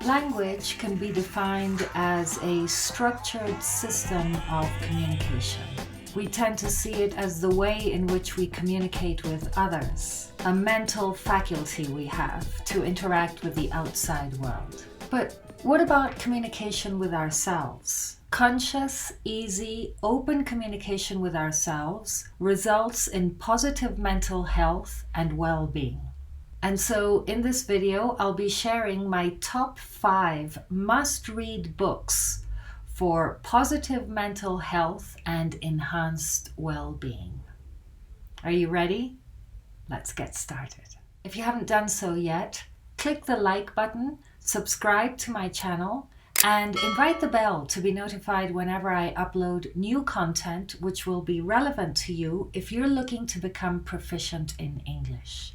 Language can be defined as a structured system of communication. We tend to see it as the way in which we communicate with others, a mental faculty we have to interact with the outside world. But what about communication with ourselves? Conscious, easy, open communication with ourselves results in positive mental health and well-being. And so in this video, I'll be sharing my top 5 must-read books for positive mental health and enhanced well-being. Are you ready? Let's get started. If you haven't done so yet, click the like button, subscribe to my channel, and invite the bell to be notified whenever I upload new content which will be relevant to you if you're looking to become proficient in English.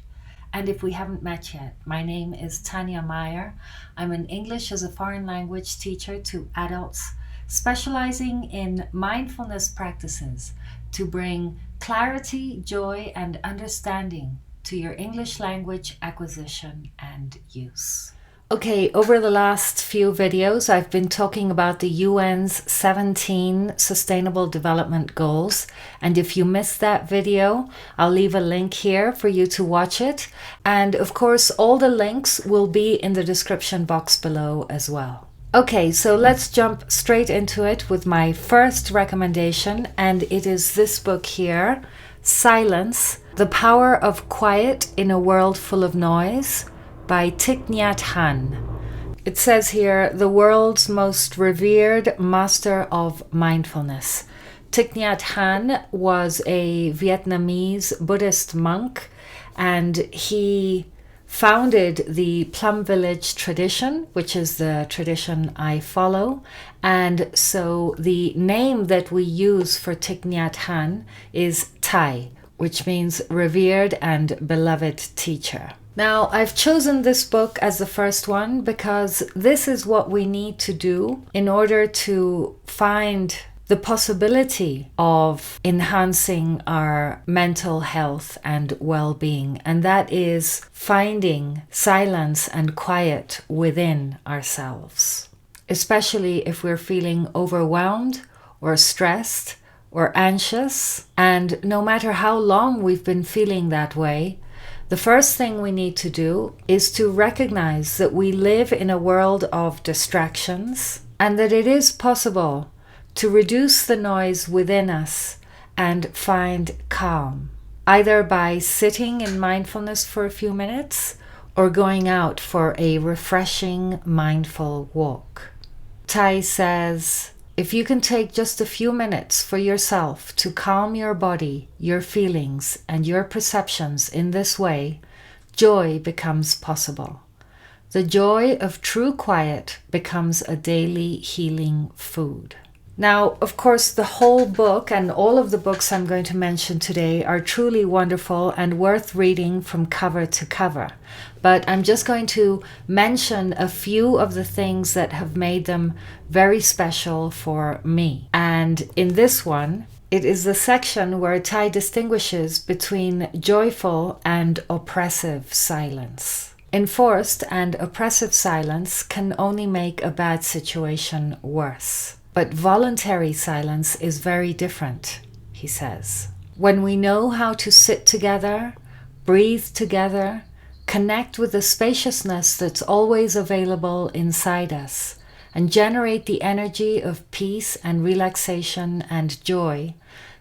And if we haven't met yet, my name is Tanya Meyer. I'm an English as a foreign language teacher to adults, specializing in mindfulness practices to bring clarity, joy, and understanding to your English language acquisition and use. Okay, over the last few videos, I've been talking about the UN's 17 Sustainable Development Goals. And if you missed that video, I'll leave a link here for you to watch it. And of course, all the links will be in the description box below as well. Okay, so let's jump straight into it with my first recommendation. And it is this book here, Silence, The Power of Quiet in a World Full of Noise, by Thich Nhat Hanh. It says here, the world's most revered master of mindfulness. Thich Nhat Hanh was a Vietnamese Buddhist monk, and he founded the Plum Village tradition, which is the tradition I follow. And so the name that we use for Thich Nhat Hanh is Thai, which means revered and beloved teacher. Now, I've chosen this book as the first one because this is what we need to do in order to find the possibility of enhancing our mental health and well-being, and that is finding silence and quiet within ourselves, especially if we're feeling overwhelmed or stressed or anxious. And no matter how long we've been feeling that way, the first thing we need to do is to recognize that we live in a world of distractions and that it is possible to reduce the noise within us and find calm, either by sitting in mindfulness for a few minutes or going out for a refreshing, mindful walk. Thai says, if you can take just a few minutes for yourself to calm your body, your feelings, and your perceptions in this way, joy becomes possible. The joy of true quiet becomes a daily healing food. Now, of course, the whole book and all of the books I'm going to mention today are truly wonderful and worth reading from cover to cover. But I'm just going to mention a few of the things that have made them very special for me. And in this one, it is the section where Thai distinguishes between joyful and oppressive silence. Enforced and oppressive silence can only make a bad situation worse. But voluntary silence is very different, he says. When we know how to sit together, breathe together, connect with the spaciousness that's always available inside us, and generate the energy of peace and relaxation and joy,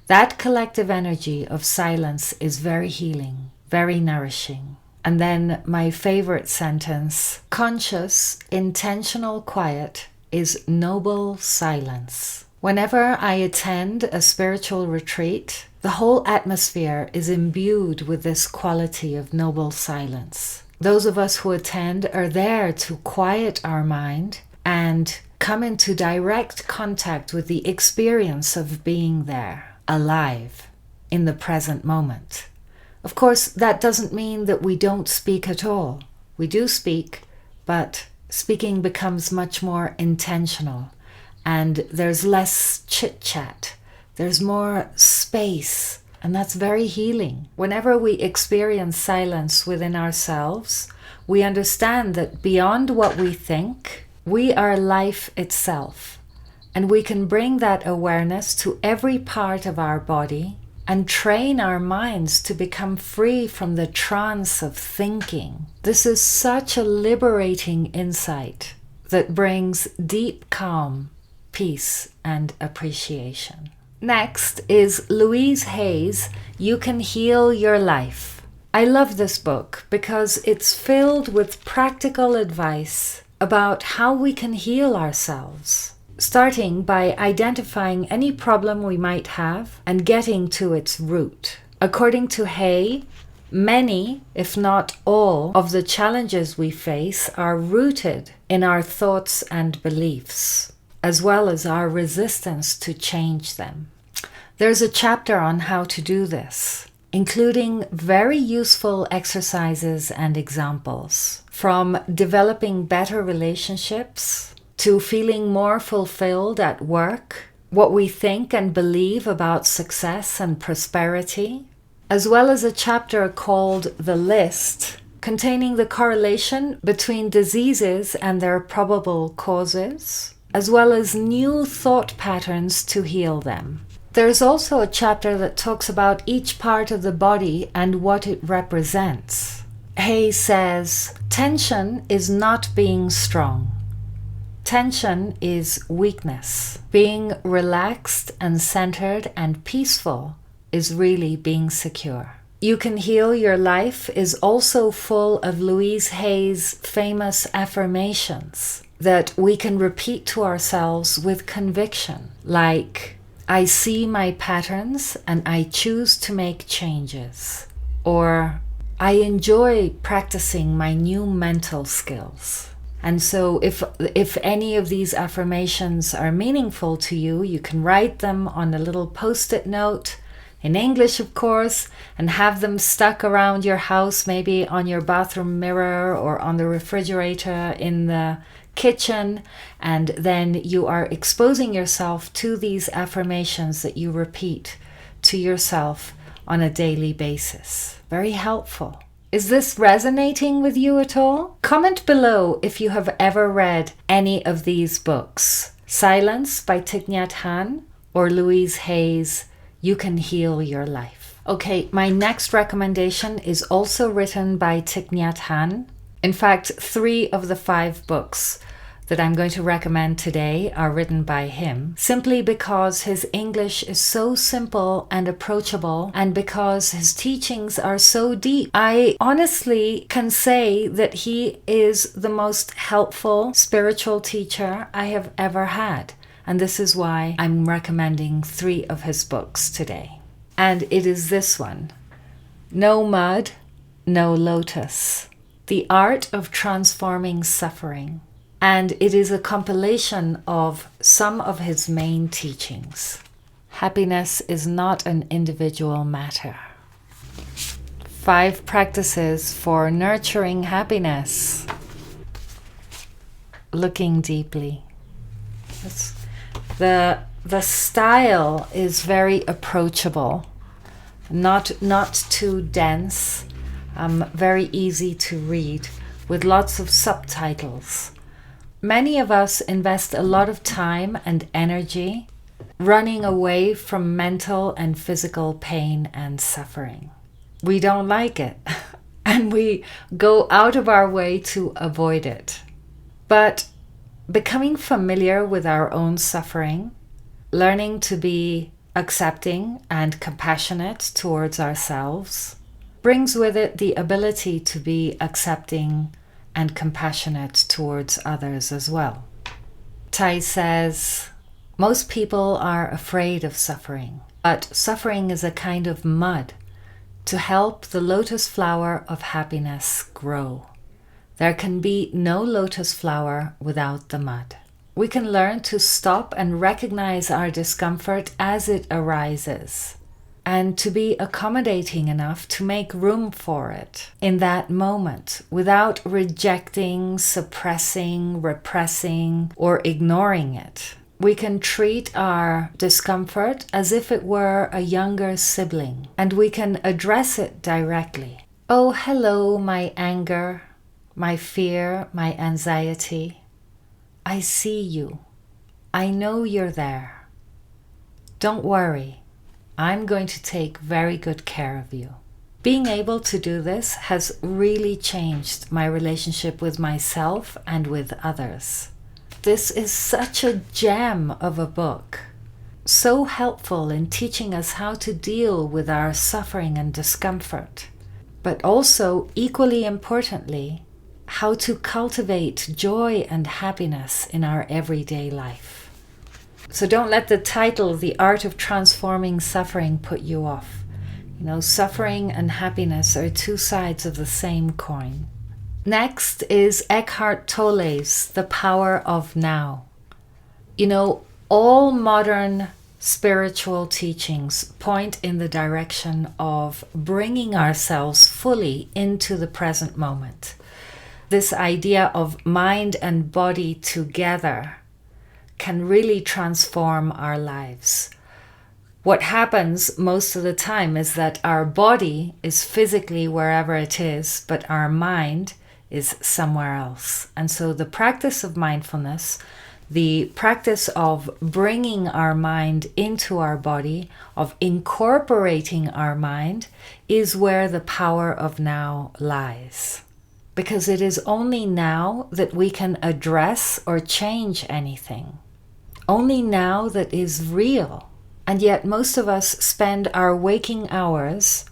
that collective energy of silence is very healing, very nourishing. And then my favorite sentence, conscious, intentional quiet is noble silence. Whenever I attend a spiritual retreat, the whole atmosphere is imbued with this quality of noble silence. Those of us who attend are there to quiet our mind and come into direct contact with the experience of being there, alive, in the present moment. Of course, that doesn't mean that we don't speak at all. We do speak, but speaking becomes much more intentional, and there's less chit-chat. There's more space And that's very healing. Whenever we experience silence within ourselves, we understand that beyond what we think, we are life itself. And we can bring that awareness to every part of our body and train our minds to become free from the trance of thinking. This is such a liberating insight that brings deep calm, peace, and appreciation. Next is Louise Hay's You Can Heal Your Life. I love this book because it's filled with practical advice about how we can heal ourselves, starting by identifying any problem we might have and getting to its root. According to Hay, many, if not all, of the challenges we face are rooted in our thoughts and beliefs, as well as our resistance to change them. There's a chapter on how to do this, including very useful exercises and examples, from developing better relationships to feeling more fulfilled at work, what we think and believe about success and prosperity, as well as a chapter called The List, containing the correlation between diseases and their probable causes, as well as new thought patterns to heal them. There's also a chapter that talks about each part of the body and what it represents. Hay says, tension is not being strong. Tension is weakness. Being relaxed and centered and peaceful is really being secure. You Can Heal Your Life is also full of Louise Hay's famous affirmations that we can repeat to ourselves with conviction, like, I see my patterns and I choose to make changes. Or, I enjoy practicing my new mental skills. And so if any of these affirmations are meaningful to you, you can write them on a little post-it note, in English of course, and have them stuck around your house, maybe on your bathroom mirror or on the refrigerator in the kitchen, and then you are exposing yourself to these affirmations that you repeat to yourself on a daily basis. Very helpful. Is this resonating with you at all? Comment below if you have ever read any of these books. Silence by Thich Nhat Hanh or Louise Hay's You Can Heal Your Life. Okay, my next recommendation is also written by Thich Nhat Hanh. In fact, 3 of the 5 books that I'm going to recommend today are written by him, simply because his English is so simple and approachable, and because his teachings are so deep. I honestly can say that he is the most helpful spiritual teacher I have ever had, and this is why I'm recommending 3 of his books today. And it is this one, No Mud, No Lotus, The Art of Transforming Suffering. And it is a compilation of some of his main teachings. Happiness is not an individual matter. 5 practices for nurturing happiness. Looking deeply. The style is very approachable, not too dense, very easy to read, with lots of subtitles. Many of us invest a lot of time and energy running away from mental and physical pain and suffering. We don't like it, and we go out of our way to avoid it. But becoming familiar with our own suffering, learning to be accepting and compassionate towards ourselves, brings with it the ability to be accepting and compassionate towards others as well. Tai says, most people are afraid of suffering, but suffering is a kind of mud to help the lotus flower of happiness grow. There can be no lotus flower without the mud. We can learn to stop and recognize our discomfort as it arises, and to be accommodating enough to make room for it in that moment without rejecting, suppressing, repressing, or ignoring it. We can treat our discomfort as if it were a younger sibling, and we can address it directly. Oh, hello, my anger, my fear, my anxiety. I see you. I know you're there. Don't worry. I'm going to take very good care of you. Being able to do this has really changed my relationship with myself and with others. This is such a gem of a book, so helpful in teaching us how to deal with our suffering and discomfort, but also, equally importantly, how to cultivate joy and happiness in our everyday life. So don't let the title, The Art of Transforming Suffering, put you off. You know, suffering and happiness are two sides of the same coin. Next is Eckhart Tolle's The Power of Now. You know, all modern spiritual teachings point in the direction of bringing ourselves fully into the present moment. This idea of mind and body together can really transform our lives. What happens most of the time is that our body is physically wherever it is, but our mind is somewhere else. And so the practice of mindfulness, the practice of bringing our mind into our body, of incorporating our mind, is where the power of now lies. Because it is only now that we can address or change anything. Only now that is real. And yet most of us spend our waking hours,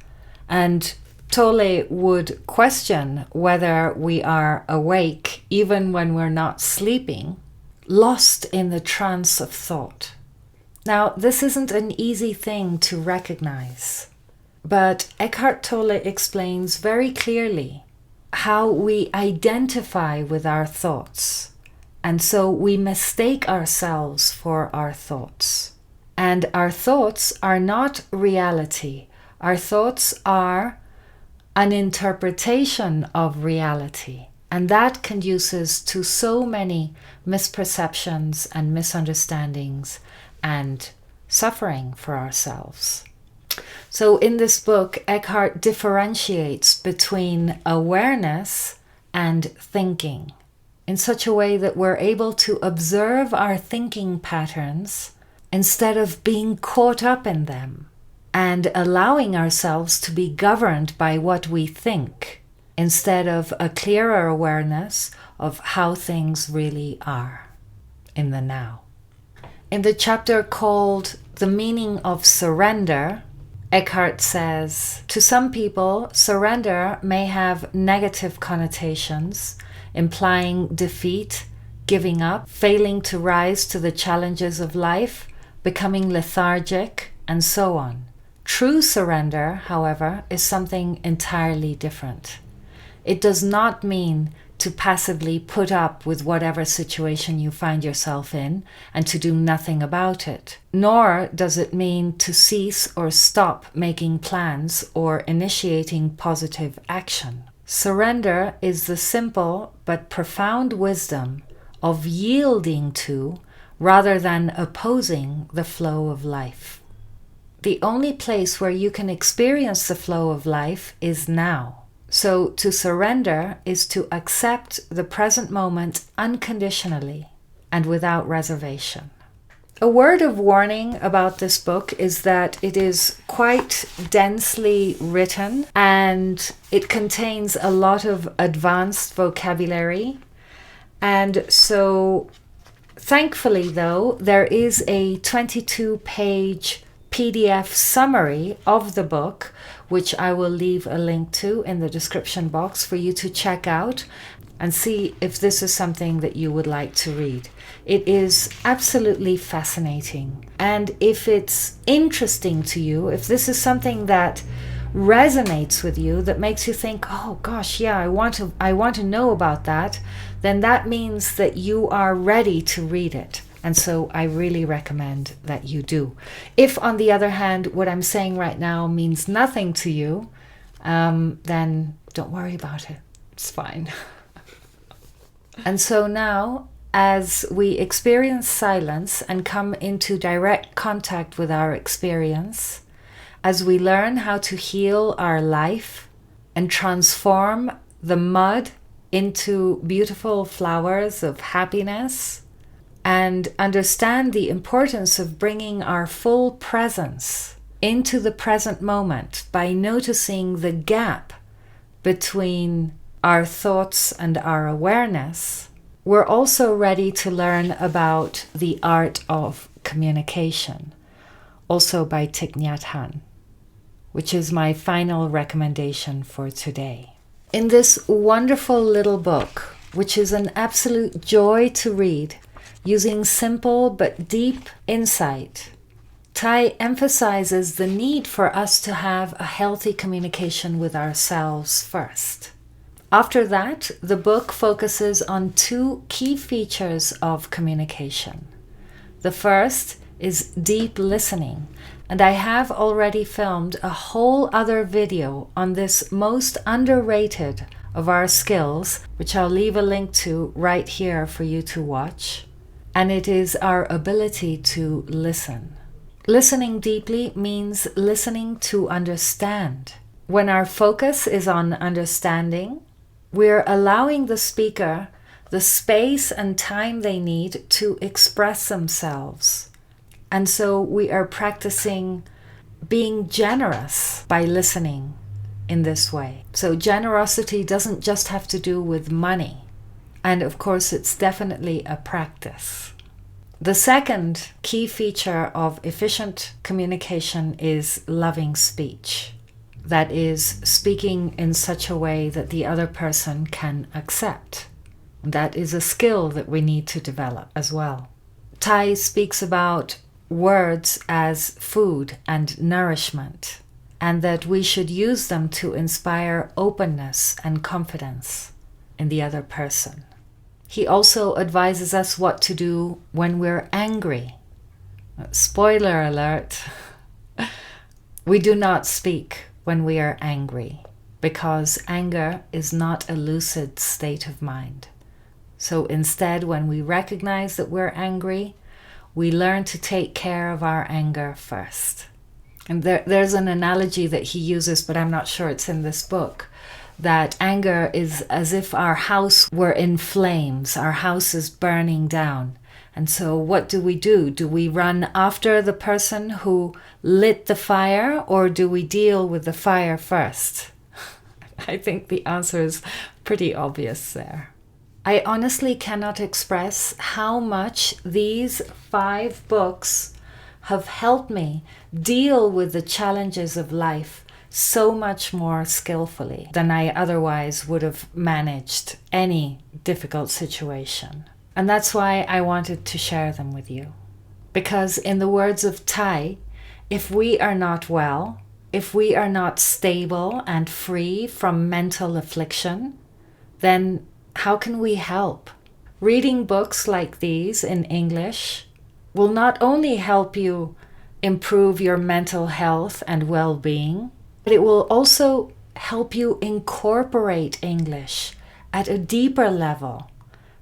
and Tolle would question whether we are awake even when we're not sleeping, lost in the trance of thought. Now, this isn't an easy thing to recognize, but Eckhart Tolle explains very clearly how we identify with our thoughts, and so we mistake ourselves for our thoughts. And our thoughts are not reality. Our thoughts are an interpretation of reality, and that conduces to so many misperceptions and misunderstandings and suffering for ourselves. So in this book, Eckhart differentiates between awareness and thinking in such a way that we're able to observe our thinking patterns instead of being caught up in them, and allowing ourselves to be governed by what we think instead of a clearer awareness of how things really are in the now. In the chapter called The Meaning of Surrender, Eckhart says, to some people, surrender may have negative connotations, implying defeat, giving up, failing to rise to the challenges of life, becoming lethargic, and so on. True surrender, however, is something entirely different. It does not mean to passively put up with whatever situation you find yourself in and to do nothing about it. Nor does it mean to cease or stop making plans or initiating positive action. Surrender is the simple but profound wisdom of yielding to rather than opposing the flow of life. The only place where you can experience the flow of life is now. So to surrender is to accept the present moment unconditionally and without reservation. A word of warning about this book is that it is quite densely written and it contains a lot of advanced vocabulary. And so thankfully, though, there is a 22-page PDF summary of the book, which I will leave a link to in the description box for you to check out and see if this is something that you would like to read. It is absolutely fascinating. And if it's interesting to you, if this is something that resonates with you, that makes you think, oh gosh, yeah, I want to know about that, then that means that you are ready to read it. And so I really recommend that you do. If, on the other hand, what I'm saying right now means nothing to you, then don't worry about it. It's fine. And so now as we experience silence and come into direct contact with our experience, as we learn how to heal our life and transform the mud into beautiful flowers of happiness, and understand the importance of bringing our full presence into the present moment by noticing the gap between our thoughts and our awareness, we're also ready to learn about the art of communication, also by Thich Nhat Hanh, which is my final recommendation for today. In this wonderful little book, which is an absolute joy to read, using simple but deep insight, Thay emphasizes the need for us to have a healthy communication with ourselves first. After that, the book focuses on two key features of communication. The first is deep listening, and I have already filmed a whole other video on this most underrated of our skills, which I'll leave a link to right here for you to watch. And it is our ability to listen. Listening deeply means listening to understand. When our focus is on understanding, we're allowing the speaker the space and time they need to express themselves. And so we are practicing being generous by listening in this way. So generosity doesn't just have to do with money. And of course, it's definitely a practice. The second key feature of efficient communication is loving speech. That is, speaking in such a way that the other person can accept. That is a skill that we need to develop as well. Thay speaks about words as food and nourishment, and that we should use them to inspire openness and confidence in the other person. He also advises us what to do when we're angry. Spoiler alert, we do not speak when we are angry, because anger is not a lucid state of mind. So instead, when we recognize that we're angry, we learn to take care of our anger first. And there's an analogy that he uses, but I'm not sure it's in this book, that anger is as if our house were in flames, our house is burning down. And so what do? Do we run after the person who lit the fire, or do we deal with the fire first? I think the answer is pretty obvious there. I honestly cannot express how much these 5 books have helped me deal with the challenges of life so much more skillfully than I otherwise would have managed any difficult situation. And that's why I wanted to share them with you. Because in the words of Thay, if we are not well, if we are not stable and free from mental affliction, then how can we help? Reading books like these in English will not only help you improve your mental health and well-being, but it will also help you incorporate English at a deeper level,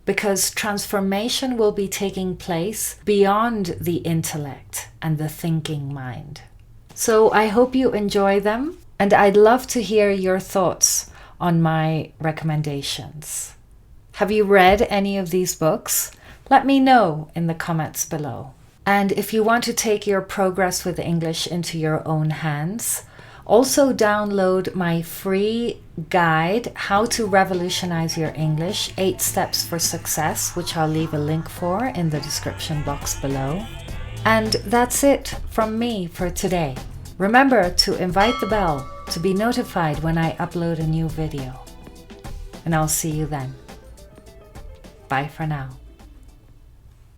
because transformation will be taking place beyond the intellect and the thinking mind. So I hope you enjoy them, and I'd love to hear your thoughts on my recommendations. Have you read any of these books? Let me know in the comments below. And if you want to take your progress with English into your own hands, also download my free guide, How to Revolutionize Your English, 8 Steps for Success, which I'll leave a link for in the description box below. And that's it from me for today. Remember to invite the bell to be notified when I upload a new video. And I'll see you then. Bye for now.